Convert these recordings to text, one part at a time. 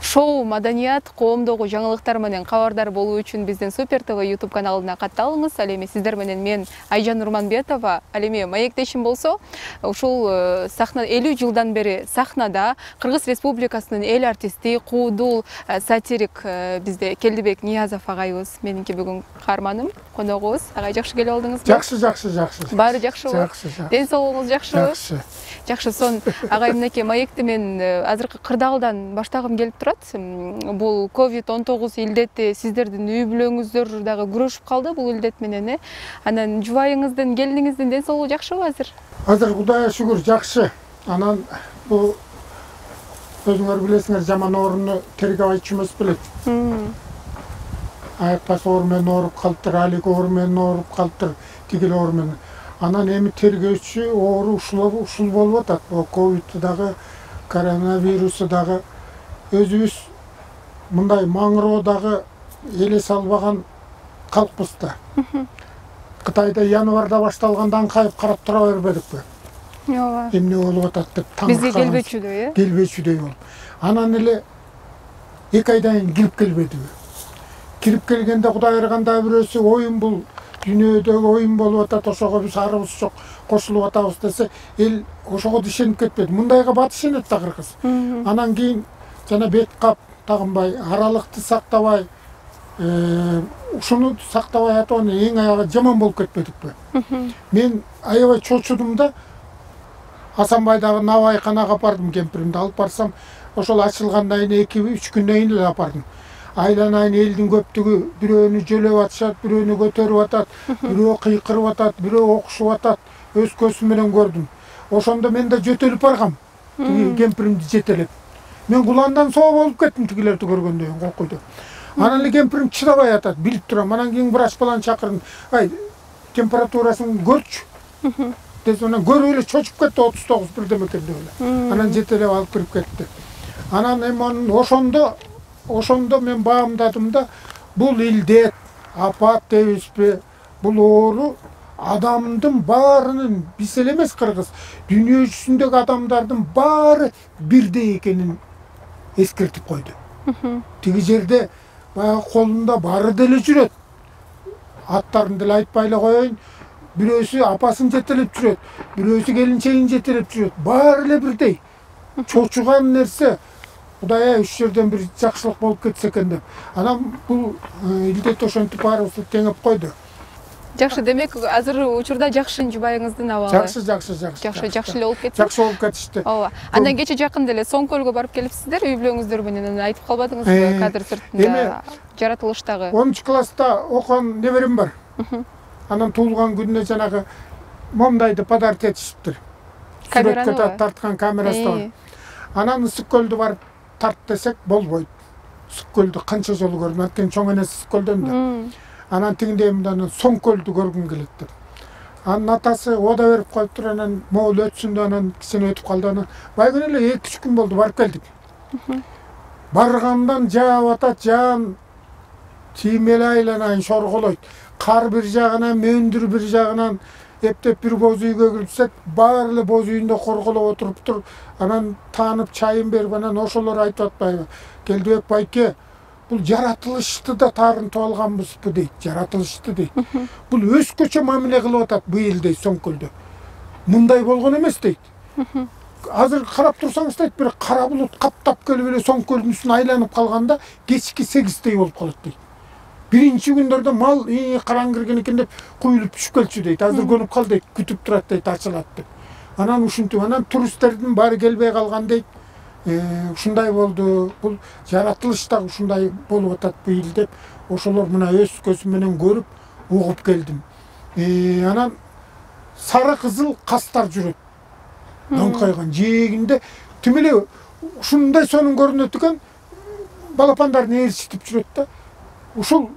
шоу маданият коомдогу жаңылыктар менен кабардар болуу үчүн биздин Супер ТВ YouTube каналына катталыңыз. Ал эми сиздер менен мен Айжан Нурманбетова. Ал эми маектешим болсо, ушул сахна 50 жылдан бери сахнада Кыргыз Республикасынын эл артисти, куудул сатирик бизде Келдибек Ниязов агайыбыз. Менинки бүгүн каарманым, коногубуз. Агай жакшы келип алдыңызбы? Жакшы. Баары жакшыбы? Жакшы. Ден соолугуңуз жакшыбы? Жакшы. Сон агай мынакей маекти мен азыркы кырдаалдан баштагым келип турат. Бул COVID-19 илдети сиздердин үй бүлөңүздөр дагы күрөшүп калды бул илдет менен. Анан жубайыңыздын, келиниңиздин ден соолугу жакшыбы азыр? Азыр Кудайга шүгүр жакшы. Анан бул өзүңөр билесиңер, жаман ооруну тергеп айтчу эмес белет. Аяк-бас оору менен ооруп калыптыр, алек оору менен ооруп калыптыр, тигил оору менен. Анан эми тергөөчү оору ушул болуп атат. Ковид дагы, коронавирусу дагы өзүбүз мындай маңыроодагы элес албаган калкпыз да. Кытайда январда башталгандан кайып карап тура бербедикпи? Ооба. Эмне болуп атат деп бизге келбечүдөй, келбечүдөй болуп. Анан эле 2 айдан кийин кирип келбедиби? Кирип келгенде Кудай ырганда бирөөсү оюн бул дүйнөдөгү оюн болуп атат, ошого биз арыбыз жок, кошулуп атабыз десе, эл ошого ишенип кетпеди. Мындайга бат ишенет да Кыргыз. Анан кийин жана бет кап тагынбай, аралыкты сактабай, ушуну сактабай атып, эң аягы жаман болуп кетпедикпи? Мен аябай чочудум да, Асанбайдагы Навайканага апардым, кемпиримди алып барсам, ошол ачылгандан кийин 2-3 күндөн кийин эле апардым. Айланайын элдин көптүгү бирөөнү жөлөп атышат, бирөөнү көтөрүп атат, бирөө кыйкырып атат, бирөө окушуп атат, өз көзүм менен көрдүм. Ошондо мен да жөтөлүп баргам, кемпиримди жетелеп. Мен куландан соо болуп кеттим тигилерди көргөндөн кийин, коркуйду. Анан эле кемпирим чыдабай атат, билип турам. Анан кийин врач баланы чакырдым. Ай, температурасын көрчү. Десем, анан көрүп эле чочуп кетти, 39 бирдеме экен деп эле. Анан жетелеп алып кирип кетти. Анан эми ошондо мен баамдадым да, бул илдет, апат дейбизби, бул оору адамдын баарынын, биз эле эмес Кыргыз, дүйнө жүзүндөгү адамдардын баары бирдей экенин эскертип койду. Тиги жерде баягы колунда баары деле жүрөт. Аттарын деле айтпай эле коеюн. Бирөөсү апасын жетелеп жүрөт, бирөөсү келинчегин жетелеп жүрөт. Баары эле бирдей. Чочуган нерсе Кудай 3 жерден бир жакшылык болуп кетсе экен деп. Анан бул илдет ошентип баарыбызды теңеп койду. Жакшы, демек азыр учурда жакшы жубайыңыздын абалы. Жакшы эле болуп кетти. Жакшы болуп кетишти. Ооба. Андан кече жакында эле Соң көлгө барып келипсиздер, үй бүлөңүздөр менен айтып калбадыңызбы кадр сыртында жаратылыштагы? 10 класста окуган неберем бар. Анан туулган күнүнө жанагы момдайды подарок этишиптир. Камераны тарткан камерасы бар. Анан Ысык көлдү барып тарт десек болбойт. Ысык көлдү канча жолу көрдүм, анткени чоң энеси Ысык көлдөн да. Анан тигиндей мындан Соң көлдү көргүм келет деп. Анын атасы ода берип коюптур, анан могул өтсүн деп анан кичине өтүп калды. Анан байгүн эле 2-3 күн болду барып келдик. Баргандан жаап атат, жаан тимеле айланайын шорголойт. Кар бир жагынан, мөндүр бир жагынан эптеп бир боз үйгө кирсек, баары эле боз үйүндө корголоп отуруптур. Анан таанып чайын берип, анан ошолор айтып атпайбы? Келдибек байке, бул жаратылышты да таарынтып алганбызбы дейт, жаратылышты дейт. Бул өзгөчө мамиле кылып атат быйыл дейт Соң көлдө. Мындай болгон эмес дейт. Азыр карап турсаңыз дейт, бир кара булут каптап келип эле Соң көлдүн үстүнө айланып калганда кечки 8-дей болуп калат дейт. Биринчи күндөрдө мал караң кирген экен деп куюлуп түшүп келчү дейт. Азыр көнүп кал дейт, күтүп турат дейт, ачылат деп. Анан ушинтип, анан туристтердин баары келбей калган дейт. Ушундай болду. Бул жаратылыш да ушундай болуп атат быйыл деп, ошолор мына өз көзүм менен көрүп, угуп келдим. Анан сары кызыл кастар жүрөт. Доңкойгон жээгинде тим эле ушундай сонун көрүнөт экен, балапандарын ээрчитип жүрөт да. Ушул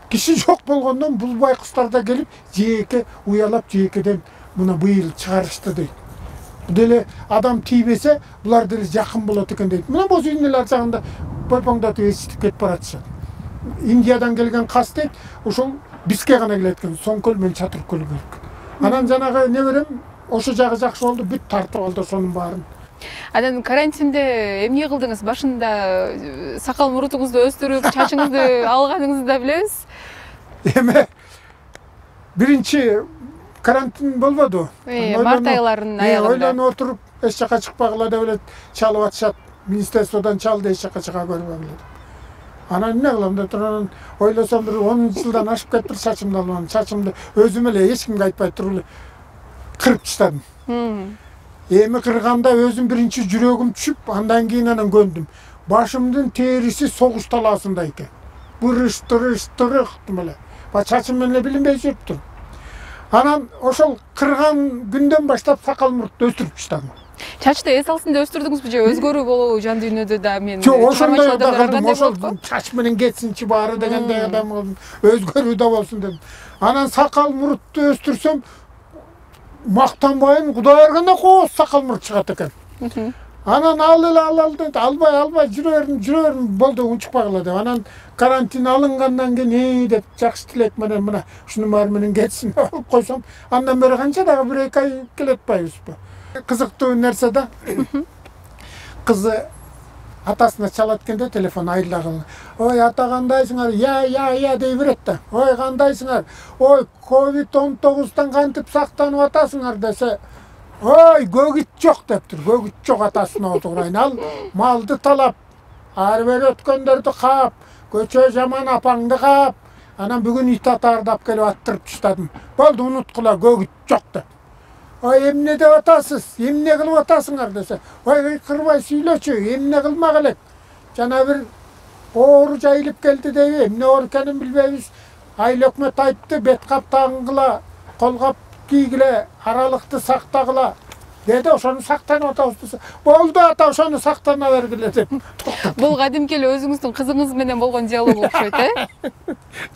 киши жок болгондон бул байкустар да келип, жээкке уялап, жээккеден мына быйыл чыгарышты дейт. Бул деле адам тийбесе, булар деле жакын болот экен дейт. Мына боз үйдүн эле ар жагында бойпоңдотуп ээрчитип кетип баратышат. Индиядан келген кас дейт, ушул бизге гана келет экен, Соң көл менен Чатыр көлгө. Анан жанагы неберем, ошо жагы жакшы болду, бүт тартып алды ошонун баарын. Анан карантинде эмне кылдыңыз? Башында сакал мурутуңузду өстүрүп, чачыңызды алганыңызды да билебиз. Эме биринчи карантин болбоду. Март айларынын аягында. Ойлонуп отуруп, эч жака чыкпагыла деп эле чалып атышат. Министерстводон чалды, эч жака чыга көрбөгүлө деп. Анан эмне кылам деп турган ойлосом бир 10 жылдан ашып кетиптир чачымды алган. Чачымды өзүм эле эч кимге айтпай туруп эле кырып таштадым. Эми кырганда өзүм биринчи жүрөгүм түшүп, андан кийин анан көндүм. Башымдын териси согуш талаасында экен. Тырыш эле. Ба чачым менен эле билинбей жүрүптүр. Анан ошол кырган күндөн баштап сакал муртты өстүрүп таштадым. Чачты эс алсында өстүрдүңүзбү же өзгөрүү болобу жан дүйнөдө да мен? Жок, ошондой да кылдым. Ошол чач менен кетсинчи баары дегендей адам болдум. Өзгөрүү да болсун дедим. Анан сакал муртты өстүрсөм мактанбайын, Кудай эргенде кооз сакал мурт чыгат экен. Анан ал деп, албай жүрө бердим, болду, унчукпагыла деп. Анан карантин алынгандан кийин деп жакшы тилек менен мына ушунун баары менен кетсин деп алып койсом, андан бери канча дагы 1-2 ай келетпайбызбы. Кызыктуу нерсе да. Кызы атасына чалат экенде телефон айылдагы. Ой, ата кандайсыңар? Я дей берет да. Ой, кандайсыңар? Ой, COVID-19 кантип сактанып атасыңар десе, ой, көгүт жок дептир. Көгүт жок атасына отурайын. Ал малды талап, ары бери өткөндөрдү каап, көчө жаман апаңды каап, анан бүгүн ит атардап келип аттырып таштадым. Болду, унуткула, көгүт жок деп. Ой, эмне деп атасыз? Эмне кылып атасыңар десе. Ой, кырбай сүйлөчү, эмне кылмак элек? Жана бир оору жайылып келди дейби, эмне оору экенин билбейбиз. Айыл өкмөт айтты, бет кап тагынгыла, кол кап кийгиле, аралыкты сактагыла. Деди, ошону сактанып атабыз десе. Болду ата, ошону сактана бергиле деп. Бул кадимки эле өзүңүздүн кызыңыз менен болгон диалог окшойт,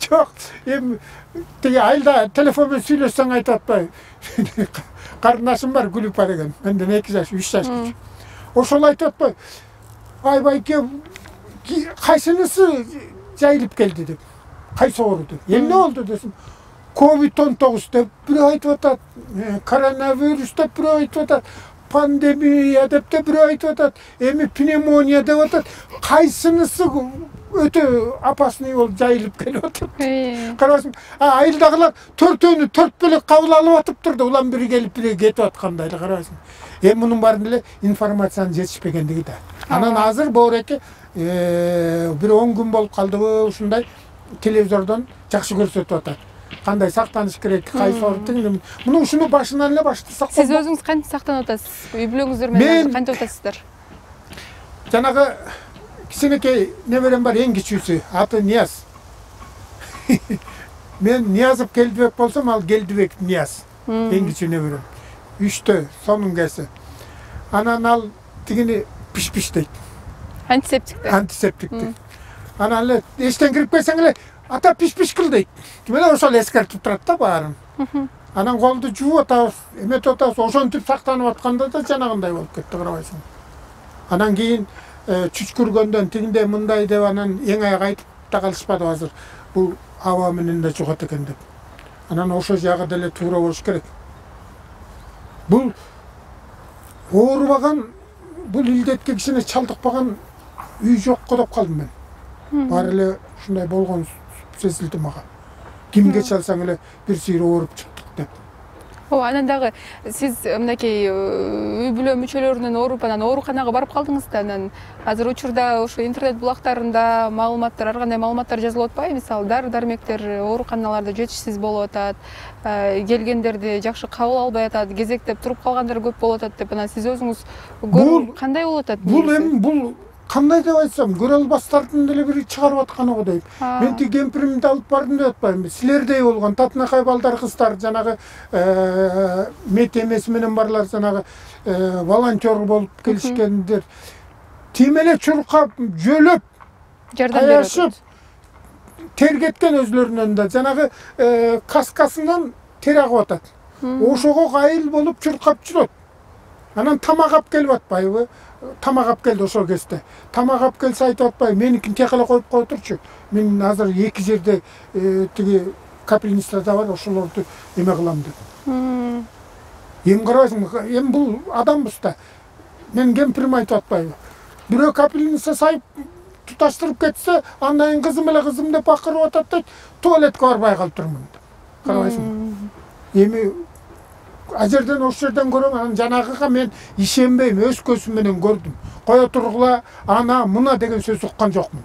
Жок, эми тиги айылда телефон менен сүйлөшсөң айтып атпайбы. Карындашым бар, Гүлүпа деген. Менден 2 жаш, 3 жаш кичи. Ошол айтып атпайбы. Айбайке, кайсынысы жайылып келди деп. Кайсы оору деп. Эмне болду десем. COVID-19 деп бирөө айтып атат. Коронавирус деп бирөө айтып атат. Пандемия деп бирөө айтып атат. Эми пневмония деп атат. Кайсынысы өтө опасный болуп жайылып келип атат. Карабасың, айылдагылар 4-өнү 4 бөлөк кабыл алып атыптыр да, улам бири келип бири кетип аткандай эле карабасың. Эми мунун баарын эле информациянын жетишпегендиги да. Анан азыр боореки бир 10 күн болуп калдыбы, ушундай телевизордон жакшы көрсөтүп атат. Кандай сактаныш керек, кайсы оору. Муну ушуну башынан эле баштасак. Сиз өзүңүз кантип сактанып атасыз? Үй бүлөңүздөр менен кантип атасыздар? Жанагы кичинекей неберем бар, эң кичүүсү, аты Нияз. Мен Ниязов Келдибек болсом, ал Келдибек Нияз. Эң кичүү неберем. 3тө, сонун кеси. Анан ал тигини пиш дейт. Антисептикти. Анан эле эчтен кирип келсең эле ата пиш кыл дейт. Мен ошол эскертип турат да баарын. Анан колду жууп атабыз, эметип атабыз, ошентип сактанып атканда да жанагындай болуп кетти, карабайсың. Анан кийин чүчкүргөндөн тигиндей мындай деп анан эң аяк айтып да калышпады азыр. Бул аба менен да жугат экен деп. Анан ошо жагы деле туура болуш керек. Бул оорубаган, бул илдетке кичине чалдыкпаган үй жокко деп калдым мен. Баары эле ушундай болгон сезилди мага. Кимге чалсаң эле бир сыйыр ооруп чыктык деп. Анан дагы сиз мынакей үй бүлө мүчөлөрүнөн ооруп, анан ооруканага барып калдыңыз да, анан азыр учурда ошо интернет булактарында маалыматтар, ар кандай маалыматтар жазылып атпайбы? Мисалы, дары-дармектер ооруканаларда жетишсиз болуп атат, келгендерди жакшы кабыл албай атат, кезектеп туруп калгандар көп болуп атат деп, анан сиз өзүңүз көрүп кандай болуп атат? Бул кандай деп айтсам, көрө албастардын деле бир чыгарып атканы го дейм. Мен тиги кемпиримди алып бардым деп атпайбы. Силердей болгон татынакай балдар, кыздар, жанагы мет эмеси менен барлар, жанагы волонтер болуп келишкендер. Тим эле чуркап, жөлөп, жардам берип, тер кеткен өзлөрүнөн да, жанагы каскасынан тер агып атат. Ошого кайыл болуп чуркап жүрөт. Анан тамак алып келип атпайбы? Тамак алып келди ошол кезде. Тамак алып келсе айтып атпайбы? Меникин тек эле коюп кое турчу. Мен азыр 2 жерде тиги капельницада бар, ошолорду эме кылам деп. Эми карабайсың, эми бул адамбыз да. мен кемпирим айтып атпайбы. Бирөө капельница сайып туташтырып кетсе, андан кийин кызым эле кызым деп акырып атат дейт, туалетке барбай калып турмун деп. Карабайсыңбы? Эми ажерден ошол жерден көрөм, анан жанагыга мен ишенбейм, өз көзүм менен көрдүм. Кое тургула, ана мына деген сөз уккан жокмун.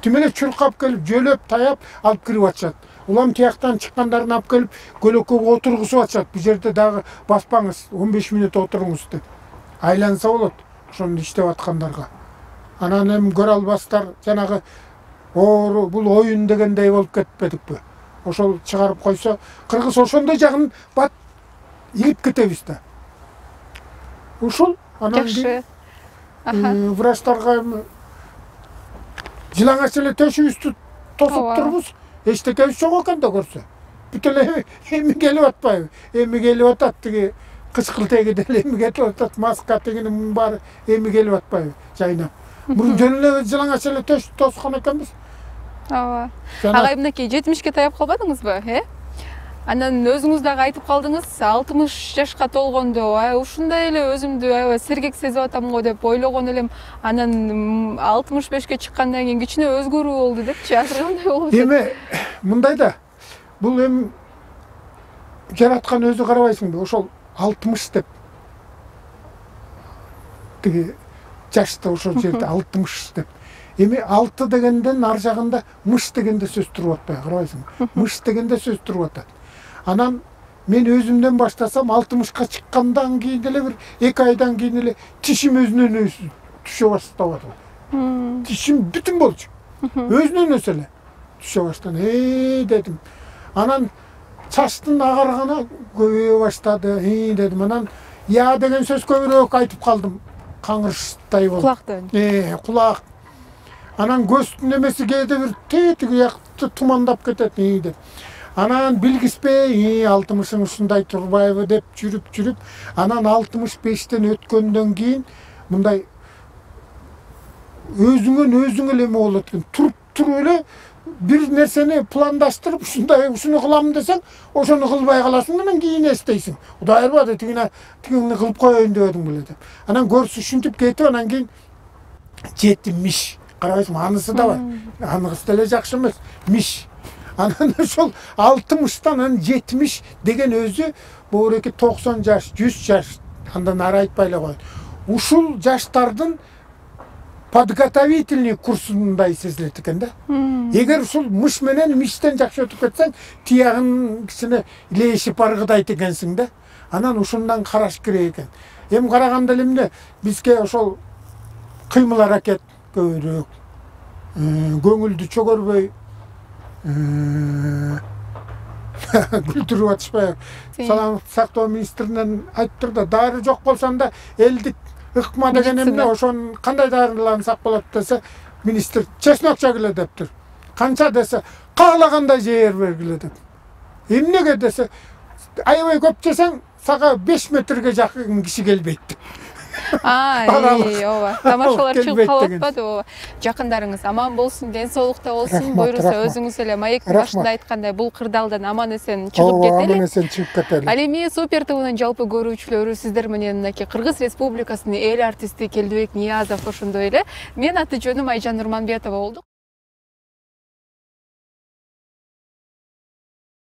Тим эле чуркап келип, жөлөп, таяп алып кирип атышат. Улам тияктан чыккандарын алып келип, көлөккөгө отургузуп атышат. Бу жерде дагы баспаңыз, 15 мүнөт отуруңуз деп. Айланса болот, ошону иштеп аткандарга. Анан эми көрө албастар, жанагы бул оюн дегендей болуп кетпедикпи? Ошол чыгарып койсо, кыргыз ошондой жагын бат ийип кетебиз да. Ушул анан жакшы. врачтарга жылаңач эле төшүбүздү тосуп турбуз. Эчтекебиз жок экен да көрсө. Бүт эле эми келип атпайбы? Эми келип атат, тиги кычкылтеги деле эми кетип атат, маска тигинин баары эми келип атпайбы? Жайнап. Мурун жөн эле жылаңач эле тоскон экенбиз. Ооба. Агай мынакей 70ке таяп калбадыңызбы, Анан өзүңүз дагы айтып калдыңыз, 60 жашка толгондо, ушундай эле өзүмдү сергек сезип атам го деп ойлогон элем. Анан 65ке чыккандан кийин кичине өзгөрүү болду депчи, азыр кандай болуп атат? Эми мындай да, бул эми жараткан өзү карабайсыңбы? Ошол 60 деп. Тиги жашты ошол жерде 60 деп. Эми 6 дегенден ар жагында мыш дегенде сөз туруп атпайбы, карабайсыңбы? Мыш дегенде сөз туруп атат. Анан мен өзүмдөн баштасам 60ка чыккандан кийин деле бир 2 айдан кийин эле тишим өзүнөн өзү түшө баштап атат. Тишим бүтүн болчу. Өзүнөн өзү эле түшө баштады. Дедим. Анан чачтын агарганы көбөйө баштады. Дедим. Анан я деген сөз көбүрөөк айтып калдым. Каңырыштай болуп. Кулактан. Кулак. Анан көздүн эмеси кээде бир тетиги якты тумандап кетет деп. Анан билгиспей 60-ың ушундай турбайбы деп жүрүп, анан 65тен өткөндөн кийин мындай өзүң эле эме болот экен. Туруп эле бир нерсени пландаштырып, ушуну кылам десең, ошону кылбай каласың, анан кийин эстейсиң. Кудай ырбады, тигини кылып коеюн деп едим беле деп. Анан көрсүшүнтүп кетип, анан кийин 70. Карабайсың, анысы да бар. Анысы деле жакшы эмес, миш. Анан ошол 60тан 70 деген өзү бууреки 90 жаш, 100 жаш, андан ары айтпай эле коет. Ушул жаштардын подготовительный курсундай сезилет экен да. Эгер ушул мыш менен миштен жакшы өтүп кетсең, тиягын кичине илешип аргыдайт экенсиң да. Анан ушундан караш керек экен. Эми караганда эле эмне бизге ошол кыймыл аракет көбүрөөк, көңүлдү чөгөрбөй күлдүрүп атышпайбы. Саламаттык сактоо министринен айтып да, дары жок болсоң да элдик ыкма деген эмне, ошон кандай дарылансак болот десе, министр чеснок жегиле дептир. Канча десе, каалагандай жээр бергиле деп. Эмнеге десе, аябай көп жесең, сага 5 метрге жакын киши келбейт деп. Ооба. Тамашалар чыгып калып атпады, ооба. Жакындарыңыз аман болсун, ден соолукта болсун, буйруса өзүңүз эле маектин башында айткандай бул кырдаалдан аман эсен чыгып кетели. Аман эсен чыгып кетели. Ал эми Супер ТВнын жалпы көрүүчүлөрү сиздер менен мынакей Кыргыз Республикасынын эл артисти Келдибек Ниязов ошондой эле. Мен аты жөнүм Айжан Нурманбетова болду.